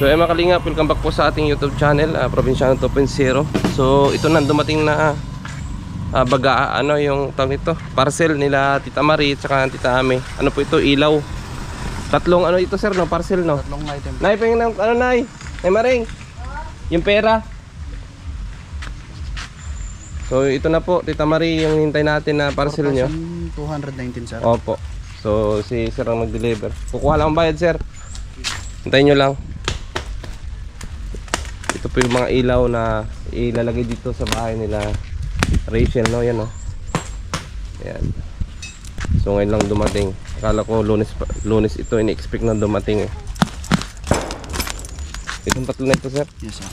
So mga kalingap, welcome back po sa ating YouTube channel, Probinsyano 2.0. So ito na dumating na baga, ano yung tawag nito, parcel nila Tita Marie at saka Tita Ami. Ano po ito, ilaw. Tatlong ano ito sir, no? Parcel, no? Tatlong item. Nay, pingin ng ano, Nay? Nay Maring, yung pera. So ito na po Tita Marie yung hintay natin na parcel nyo. 219 sir. Opo. So si sir ang mag-deliver. Kukuha lang ang bayad sir. Hintayin nyo lang. Ito po yung mga ilaw na ilalagay dito sa bahay nila Rachel, no? Yan, no? Ayan. So ngayon lang dumating. Akala ko lunes ito, ini-expect na dumating eh. Itong tatlo na ito sir? Yes sir.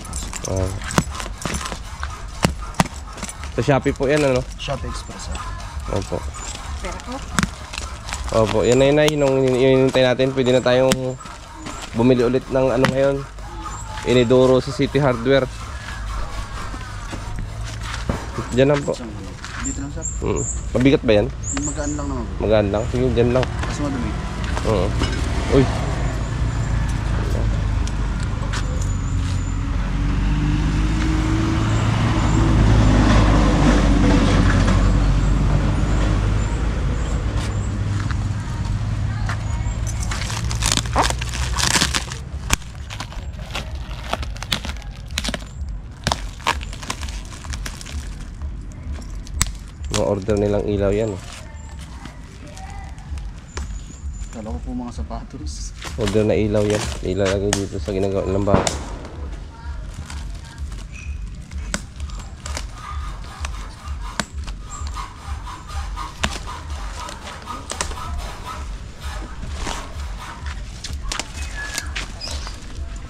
Sa Shopee po yan, ano? Shopee Express sir. Opo. Opo, yan na yun, yung hinintay natin. Pwede na tayong bumili ulit ng ano ngayon, inidoro sa City Hardware. Diyan lang po. Dito lang sir. Mabigat ba yan? Magaan lang naman. Magaan lang? Sige, dyan lang. Kasi madumi. Uy. Order nilang ilaw yan eh. Kala ko po mga sapatos. Order na ilaw yan. Ilalagay dito sa ginagawa ng bahay.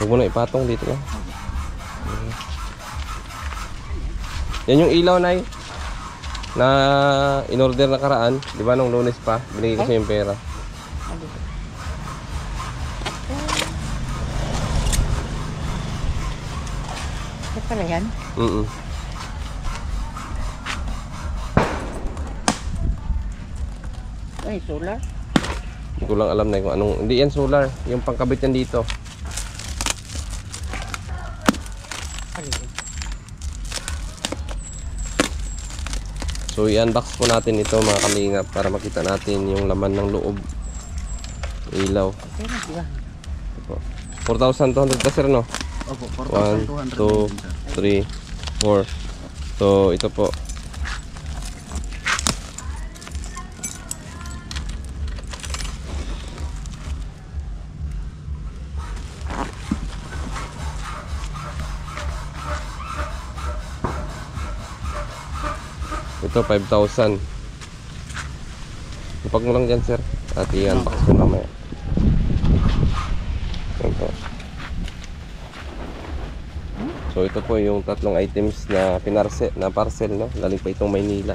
Huwag mo na ipatong dito lang. Yan yung ilaw, Nay, na in-order na karaan, di ba, nung Lunes pa binigay ko sa yung pera. Ito pala yan? Ay, solar? Hindi ko lang alam na kung anong, hindi yan solar, yung pangkabit yan dito. So i-unbox po natin ito mga kalingap para makita natin yung laman ng loob. Ilaw. 4,200 ka sir, no? Opo, 1, 2, 3, 4. So ito po. Ito 5,000. Ipag mo lang dyan sir at i-unbox ko mamaya. Ito. So ito po yung tatlong items na parcel, no? Galing pa itong Maynila.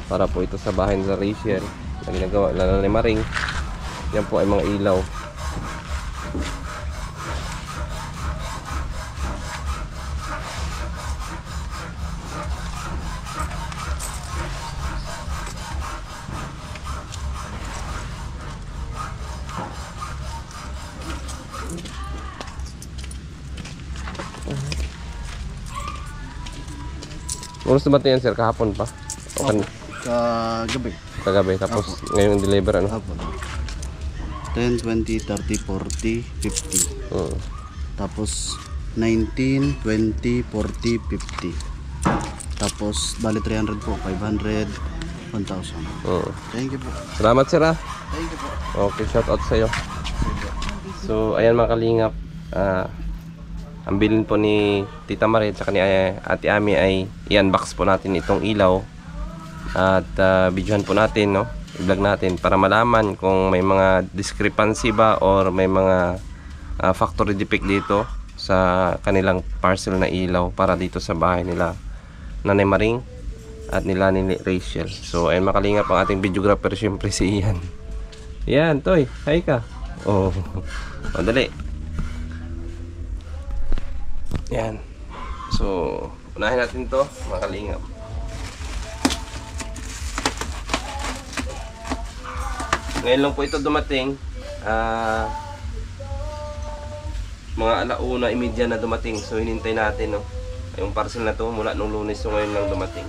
Para po ito sa bahay ng Rachel na ginagawa ni Maring. Yan po ay mga ilaw. Oras na ba yan sir? Kahapon pa? O Kagabi. Kagabi. Tapos ngayon deliver ano? Opo. 10, 20, 30, 40, 50. Tapos 19, 20, 40, 50. Tapos bali 300 po, 500, 1,000. Thank you po. Salamat sir ha. Thank you po. Okay, shout out sa'yo. So ayan mga kalingap, ang bilin po ni Tita Marie at ni Ate Ami ay i-unbox po natin itong ilaw at videohan po natin, no? I-vlog natin para malaman kung may mga discrepancy ba or may mga factory defect dito sa kanilang parcel na ilaw para dito sa bahay nila Nanay Maring at nila ni Rachel. So ayun mga kalingap, ang ating videographer syempre si Ian. Yan, Toy, hi ka. Oh, dali. Yan. So, unahin natin to mga kalingap. Ngayon lang po ito dumating. mga 1:30 na dumating. So hinintay natin, no. Yung parcel na to mula nung Lunes, so ngayon lang dumating.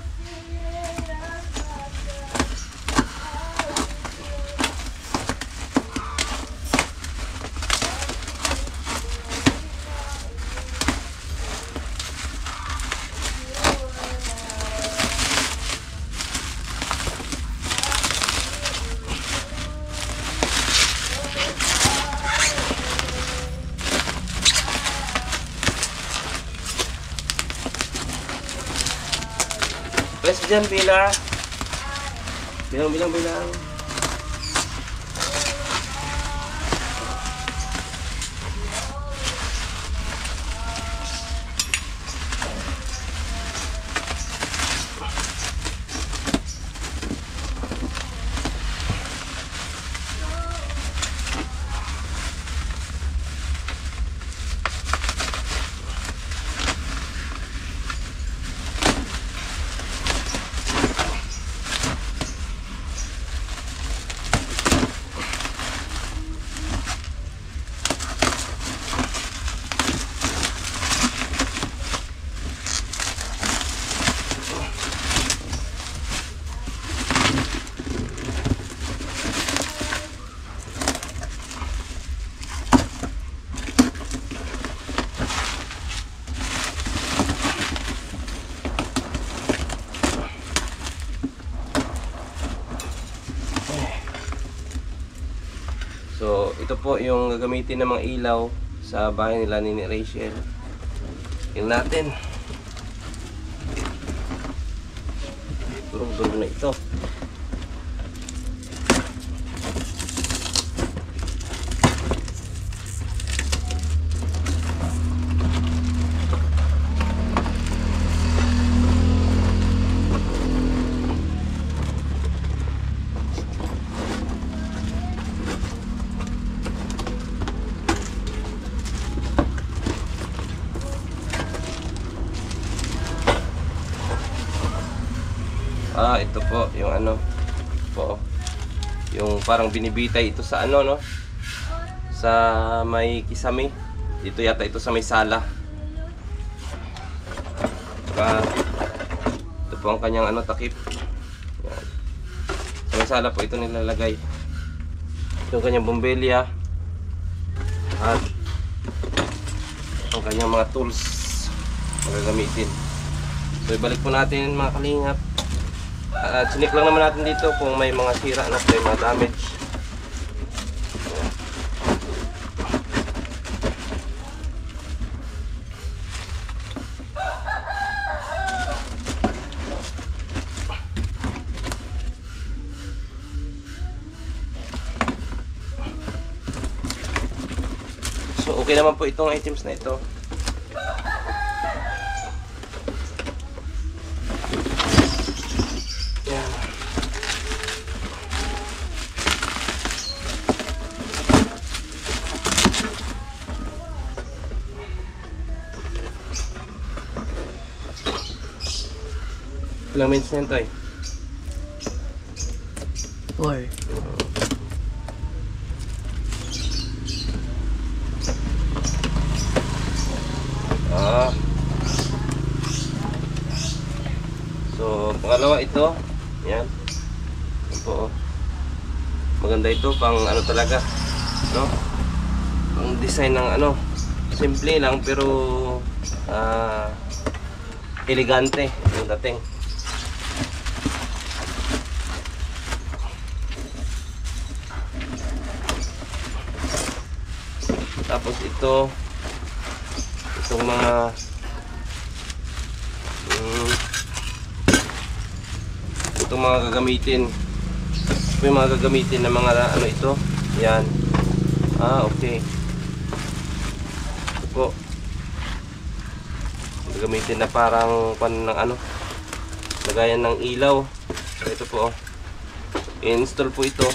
Pwes dyan, Bila. Bilang. So, ito po yung gagamitin ng mga ilaw sa bahay nila ni Rachel. Yung natin. Durog-durog na ito. Ito po yung ano po, yung parang binibitay ito sa ano, no, sa may kisame. Dito yata ito sa may sala. Ito po ang kanyang ano, takip. Yan. Sa may sala po ito nilalagay. Ito ang kanyang bombilya at ang kanyang mga tools na gagamitin. So ibalik po natin mga kalingap. Chinik lang naman natin dito kung may mga sira na, may mga damage. So okay naman po itong items na ito. Ilang minutes na yun, Toy? 4. So, pangalawa ito. Yan. Ito po. Maganda ito, pang ano talaga, no? Ang design ng ano, simple lang pero elegante yung dating. Tapos itong mga itong mga gagamitin. May mga gagamitin na mga ano ito. Yan. Okay. Ito po. Gagamitin na parang pan ng ano, lagayan ng ilaw. So ito po. I-install po ito.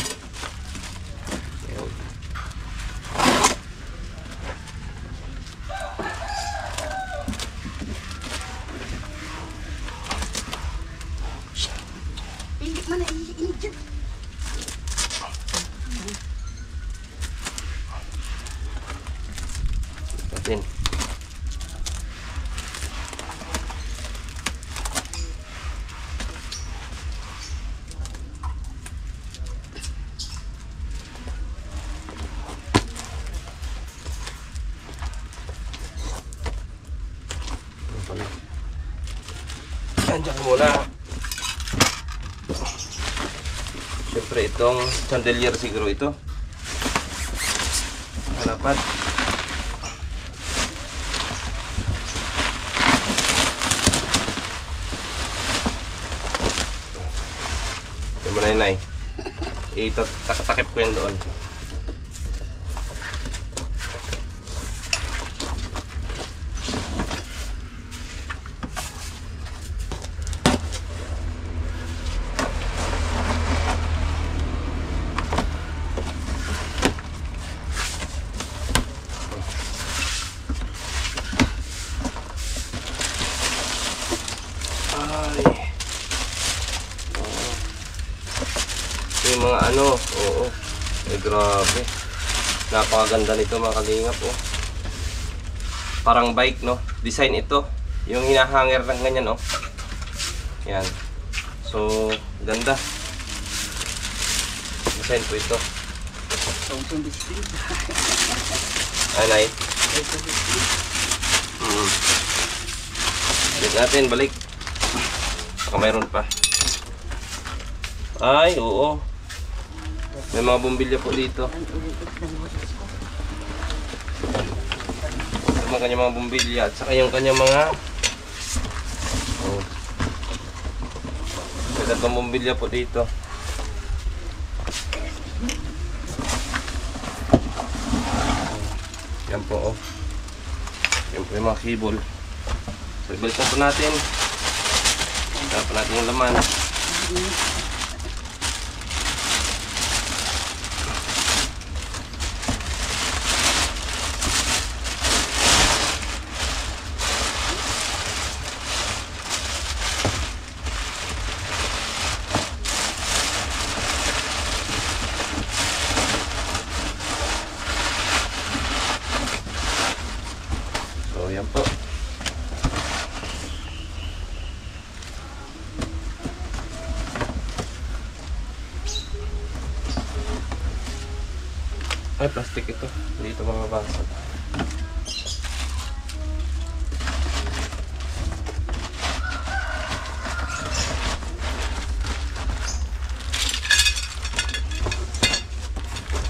natin. Andiyan muna. Siyempre itong chandelier siguro ito. Hanapan. Ito mo na yun ay. Itatakip ko yan doon. Yung mga ano, oo. Eh grabe. Napakaganda nito mga kalingap, oh. Parang bike, no? Design ito. Yung hinahanger ng ganyan, oh. Yan. So, ganda. Design po ito. Ay, balik natin, balik. Baka mayroon pa. Ay, oo. May mga bumbilya po dito. Ito mga kanyang mga bumbilya at saka yung kanyang mga may tatong bumbilya po dito. Yan po, oh. Yan po yung mga cable. So, ibalikan po natin. Ito po natin yung laman. So, yan po. Ay, plastic ito. Hindi ito mamabasag.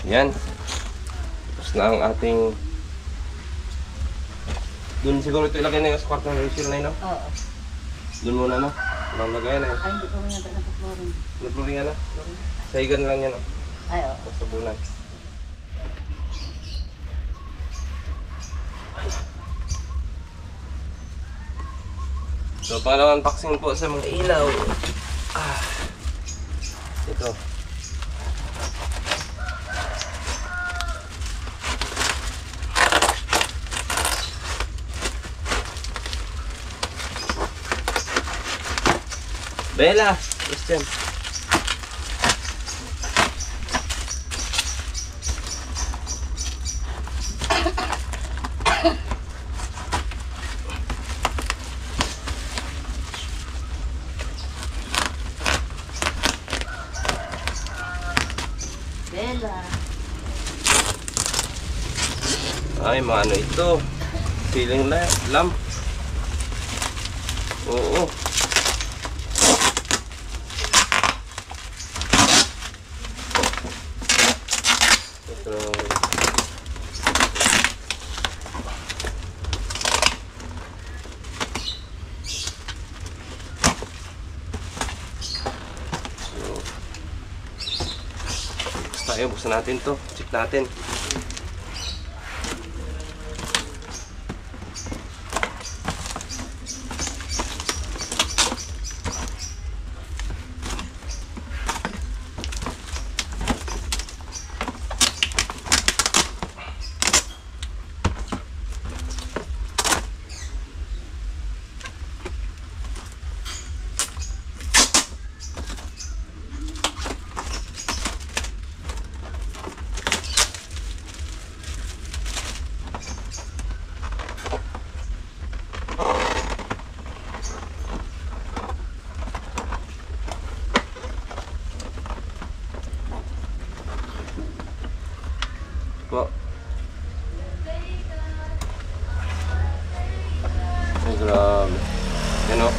Yan. Tapos na ang ating... Doon siguro ito ilagay na yung sa kwarto ng Rachel na yun, no? Oo. Doon muna, no? Walang lagay na yun. Ay, hindi ko nga na flooring. Nagluring na. Sahigan lang yan, no? Ay, oo. Tapos sabunan. So, pangalawang unboxing po sa mga ilaw. Ito. Bella! Christian. Bella. Ay, mga ano ito. Ceiling lamp. Oo. Ito. Tayo, buksan natin to. Check natin. Grabe. Yan o.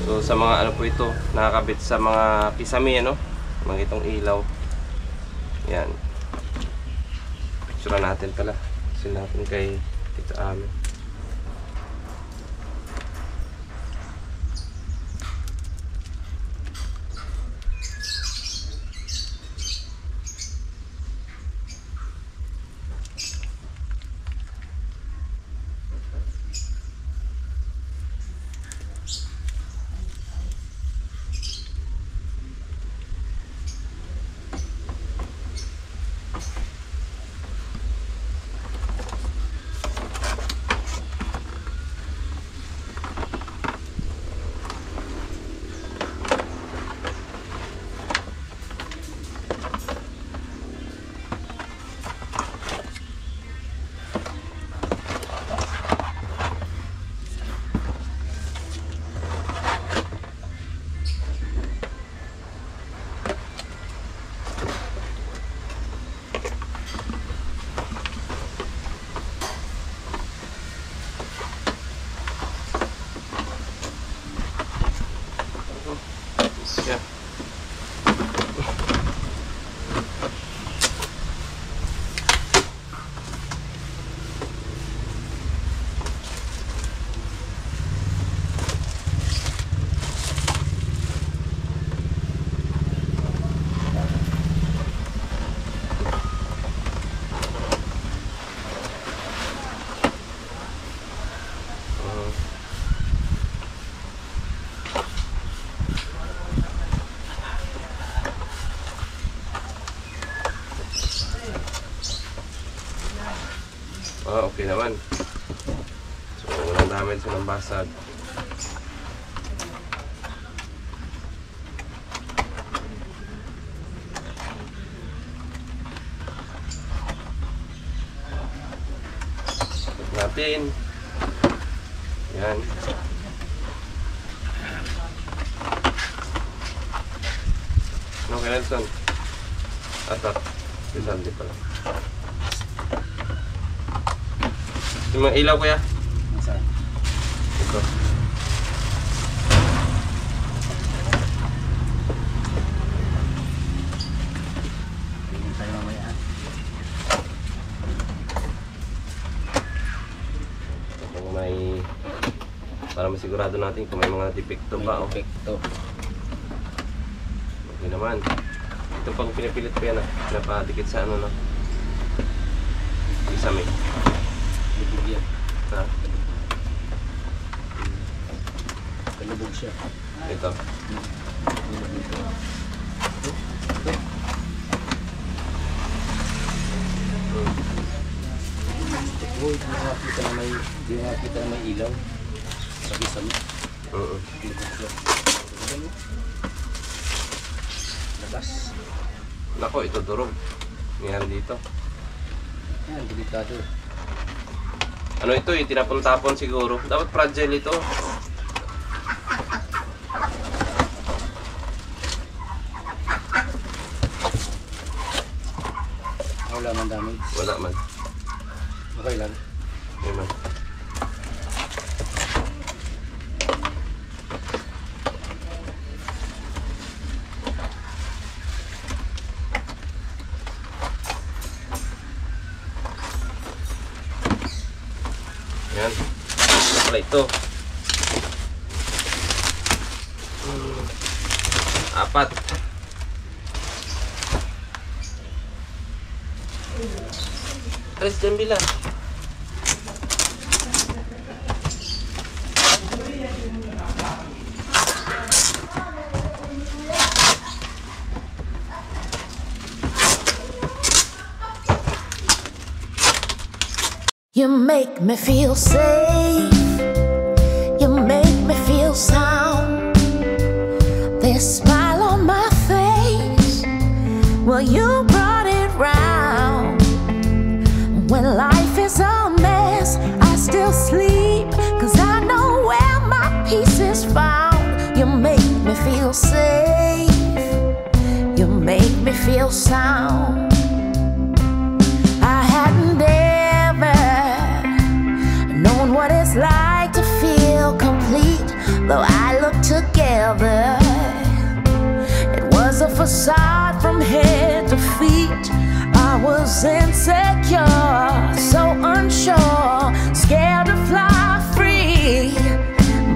So sa mga ano po ito, nakakabit sa mga kisame, ano? Mga itong ilaw. Yan. Picture natin pala. Picture natin kay Tita Ami. Yeah. Okay naman. So, walang damage, walang basag. Pag natin. Yan. Ano kay Nelson? Atat. Pinsan di pala. Yung mga ilaw kuya? Saan? Ito. Tingin tayo mamaya. Kung may... Para masigurado natin kung may mga depekto ba. May epekto. Okay naman. Ito pang pinipilit ko yan napadikit sa ano na. Isa may. Lubog yan. Ha? Kalubog siya. Ito. Lubog ito. Uy, di makakita na may ilaw. Sabi sa mo. Lubog siya. Labas. Nako, ito durog. Ngayon dito. Yan, delikado. Ano ito eh, tinapon-tapon siguro. Dapat fragile ito. Wala man damage. Wala man. Okay lang. Hindi man. Yan. Ano pala ito? Apat. Alis dyan bila. You make me feel safe. You make me feel sound. This smile on my face, well, you brought it round. When life is a mess, I still sleep, 'cause I know where my peace is found. You make me feel safe. You make me feel sound. I hadn't ever known what it's like to feel though I look together. It was a facade from head to feet. I was insecure, so unsure, scared to fly free.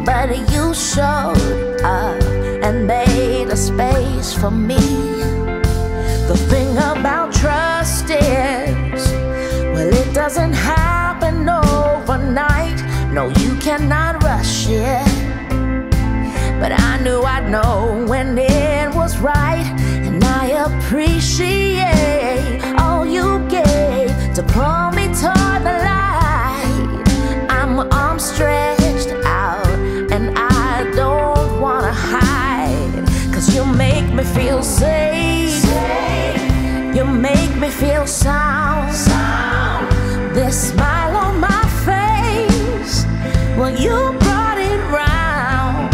But you showed up and made a space for me. The thing about trust is, well, it doesn't happen overnight. No, you cannot rush it. But I knew I'd know when it was right. And I appreciate all you gave to pull me toward the light. I'm arms stretched out and I don't wanna hide. 'Cause you make me feel safe. You make me feel sound. This smile on my face, well, you brought it round.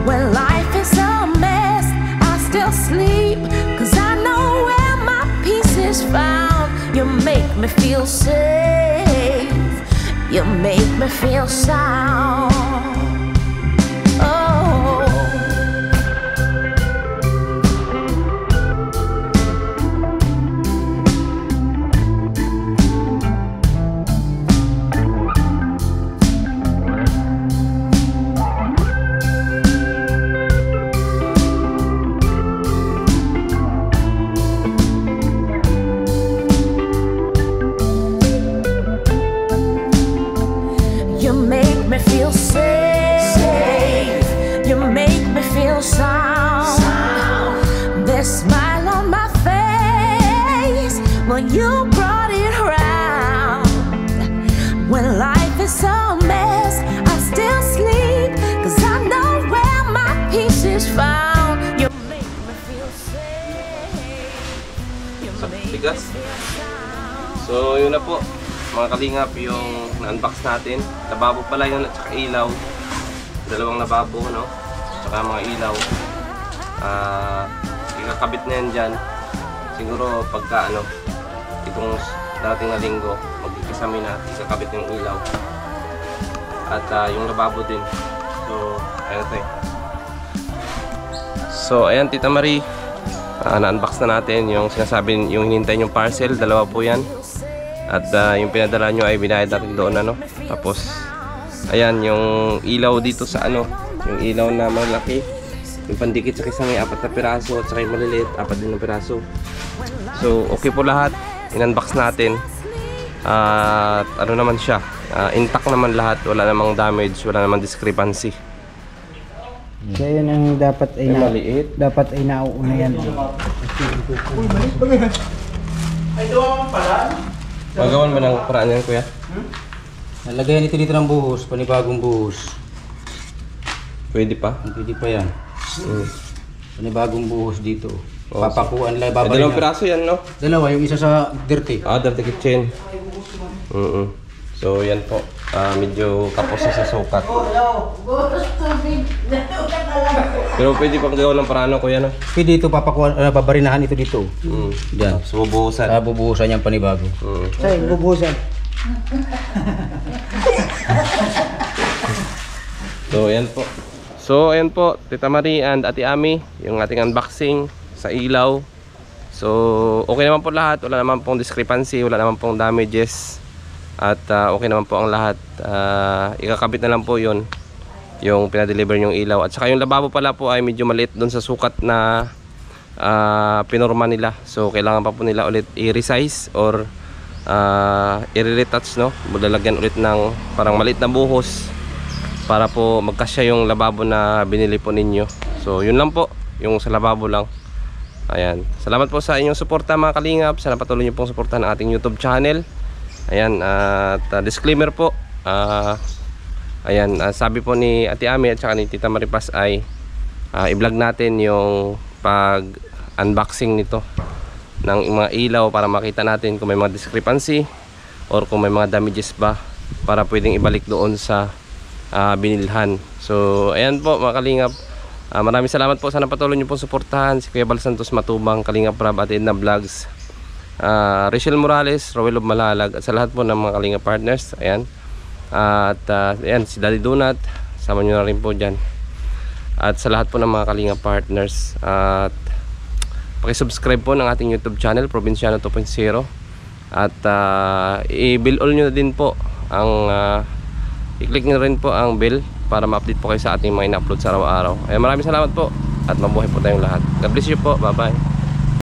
When life is a mess, I still sleep, 'cause I know where my peace is found. You make me feel safe. You make me feel sound. Oh. You make me feel safe. You make me feel sound. This smile on my face, well, you brought it round. When life is a mess, I still sleep, 'cause I know where my peace is found. You make me feel safe. You make me Bigas. feel sound. So yun na po mga kalingap yung na-unbox natin. Lababo pala yun at saka ilaw. Dalawang lababo, no? Tsaka mga ilaw. Ikakabit na yan dyan. Siguro pagka ano, itong dating na linggo, magkikisami na, ikakabit yung ilaw. At yung lababo din. So, ayan tayo. So, ayan Tita Marie. Na-unbox na natin yung sinasabi, yung hinintay yung parcel. Dalawa po yan. At yung pinadala nyo ay binayad natin doon, ano. Tapos ayan yung ilaw dito sa ano, yung ilaw na malaki, yung pandikit sa kisame, 4 na piraso, at saka yung maliliit, 4 din na piraso. So okay po lahat, in-unbox natin. At ano naman siya, intact naman lahat, wala namang damage, wala namang discrepancy. So yun ang dapat ay Maliit. dapat ay nauuna yan. Magawan ba ng paraan yan, kuya? Nalagayan ito dito ng buhos, panibagong buhos. Pwede pa? Pwede pa yan. Panibagong buhos dito. Oh, Papakuan lang, May dalawang piraso yan, no? Dalawa, yung isa sa dirty. Dirty kitchen. So yan po, medyo kapos na sa sukat. Pero pwede pang gawa ng paraan, kuya, no? Pwede ito papakuan, babarinahan ito dito. Diyan. So bubuhusan. Sa bubuhusan niyang panibago. Say, bubusan. So ayan po. So ayan po, Tita Marie and Ate Ami, yung ating unboxing sa ilaw. So okay naman po lahat, wala naman pong discrepancy, wala naman pong damages. At okay naman po ang lahat. Ikakabit na lang po yun, yung pinadeliver yung ilaw. At saka yung lababo pala po ay medyo maliit doon sa sukat na pinorma nila. So kailangan pa po nila ulit i-resize or i-retouch, no? Maglalagyan ulit ng parang maliit na buhos para po magkasya yung lababo na binili po ninyo. So yun lang po, yung sa lababo lang. Ayan, salamat po sa inyong suporta mga kalingap. Sana patuloy nyo pong suportahan ang ating YouTube channel. Ayan, at disclaimer po, ayan, sabi po ni Ate Ami at saka ni Tita Maripas ay i-vlog natin yung pag unboxing nito ng mga ilaw para makita natin kung may mga discrepancy or kung may mga damages ba para pwedeng ibalik doon sa binilhan. So ayan po mga kalingap, maraming salamat po. Sana patuloy nyo pong suportahan si Kuya Bal Santos Matubang, Kalingap Rab at Edna Vlogs, Rachel Morales, Rowell of Malalag, at sa lahat po ng mga Kalingap partners. Ayan, at ayan, si Daddy Donut, sama nyo na rin po dyan. At sa lahat po ng mga Kalinga partners, at pakisubscribe po ng ating YouTube channel, Provinciano 2.0. At i-bell all nyo na din po ang i-click nyo rin po ang bell para ma-update po kayo sa ating mga ina-upload sa araw-araw. Maraming salamat po at mabuhay po tayong lahat. God bless you po. Bye bye.